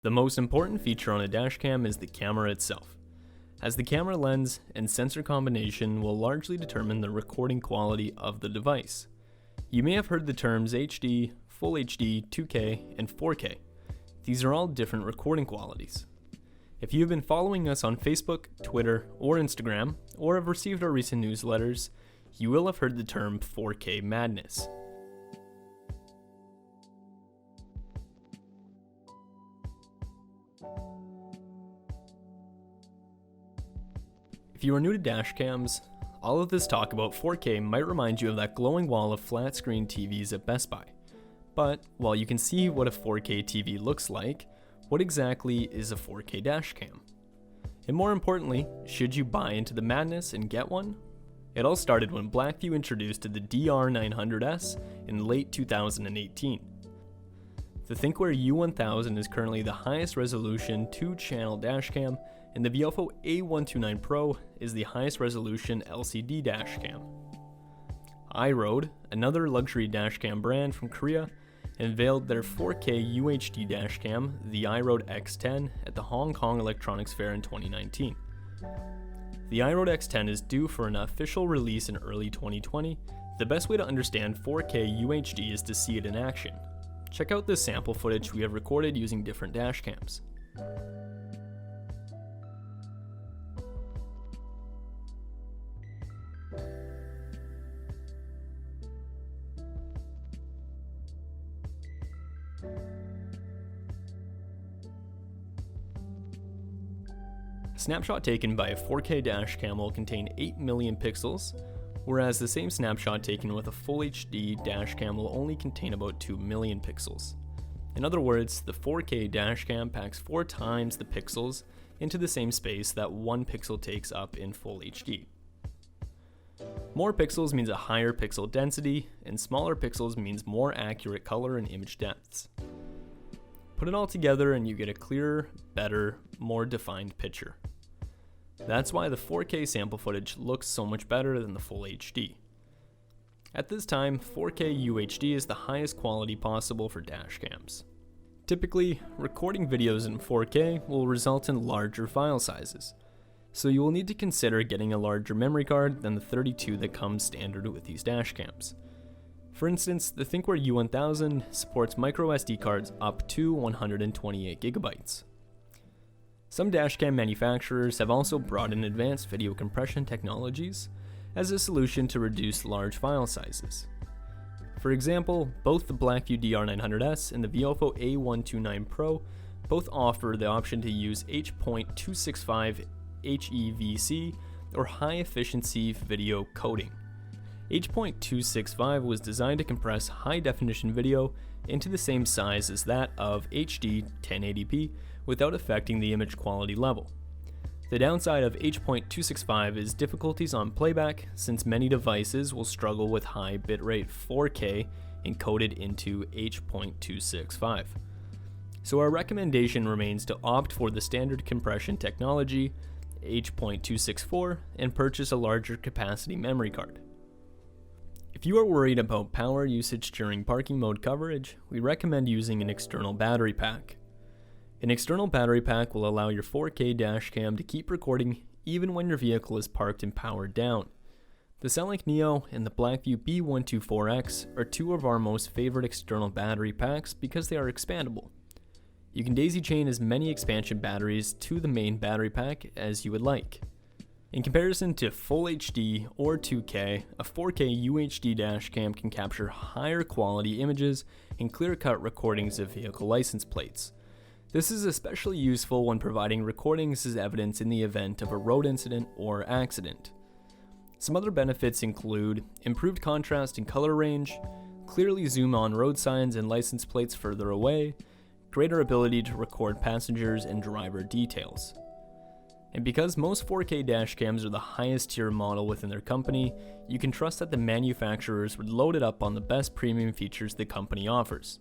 The most important feature on a dashcam is the camera itself, as the camera lens and sensor combination will largely determine the recording quality of the device. You may have heard the terms HD, Full HD, 2K, and 4K. These are all different recording qualities. If you have been following us on Facebook, Twitter, or Instagram, or have received our recent newsletters, you will have heard the term 4K madness. If you are new to dashcams, all of this talk about 4K might remind you of that glowing wall of flat screen TVs at Best Buy. But while you can see what a 4K TV looks like, what exactly is a 4K dashcam? And more importantly, should you buy into the madness and get one? It all started when Blackview introduced the DR900S in late 2018. The ThinkWare U1000 is currently the highest resolution 2-channel dashcam, and the Viofo A129 Pro is the highest resolution LCD dashcam. iRoad, another luxury dashcam brand from Korea, unveiled their 4K UHD dashcam, the iRoad X10, at the Hong Kong Electronics Fair in 2019. The iRoad X10 is due for an official release in early 2020. The best way to understand 4K UHD is to see it in action. Check out this sample footage we have recorded using different dashcams. A snapshot taken by a 4K dashcam will contain 8 million pixels, whereas the same snapshot taken with a Full HD dashcam will only contain about 2 million pixels. In other words, the 4K dashcam packs 4 times the pixels into the same space that 1 pixel takes up in Full HD. More pixels means a higher pixel density, and smaller pixels means more accurate color and image depths. Put it all together and you get a clearer, better, more defined picture. That's why the 4K sample footage looks so much better than the Full HD. At this time, 4K UHD is the highest quality possible for dashcams. Typically, recording videos in 4K will result in larger file sizes, so you will need to consider getting a larger memory card than the 32 that comes standard with these dashcams. For instance, the ThinkWare U1000 supports microSD cards up to 128 GB. Some dashcam manufacturers have also brought in advanced video compression technologies as a solution to reduce large file sizes. For example, both the Blackview DR900S and the Viofo A129 Pro both offer the option to use H.265 HEVC or high efficiency video coding. H.265 was designed to compress high definition video into the same size as that of HD 1080p without affecting the image quality level. The downside of H.265 is difficulties on playback, since many devices will struggle with high bitrate 4K encoded into H.265. So our recommendation remains to opt for the standard compression technology, H.264, and purchase a larger capacity memory card. If you are worried about power usage during parking mode coverage, we recommend using an external battery pack. An external battery pack will allow your 4K dashcam to keep recording even when your vehicle is parked and powered down. The Cellink Neo and the Blackview B124X are two of our most favorite external battery packs because they are expandable. You can daisy chain as many expansion batteries to the main battery pack as you would like. In comparison to Full HD or 2K, a 4K UHD dashcam can capture higher quality images and clear-cut recordings of vehicle license plates. This is especially useful when providing recordings as evidence in the event of a road incident or accident. Some other benefits include improved contrast and color range, clearly zoom on road signs and license plates further away, greater ability to record passengers and driver details. And because most 4K dashcams are the highest tier model within their company, you can trust that the manufacturers would load it up on the best premium features the company offers.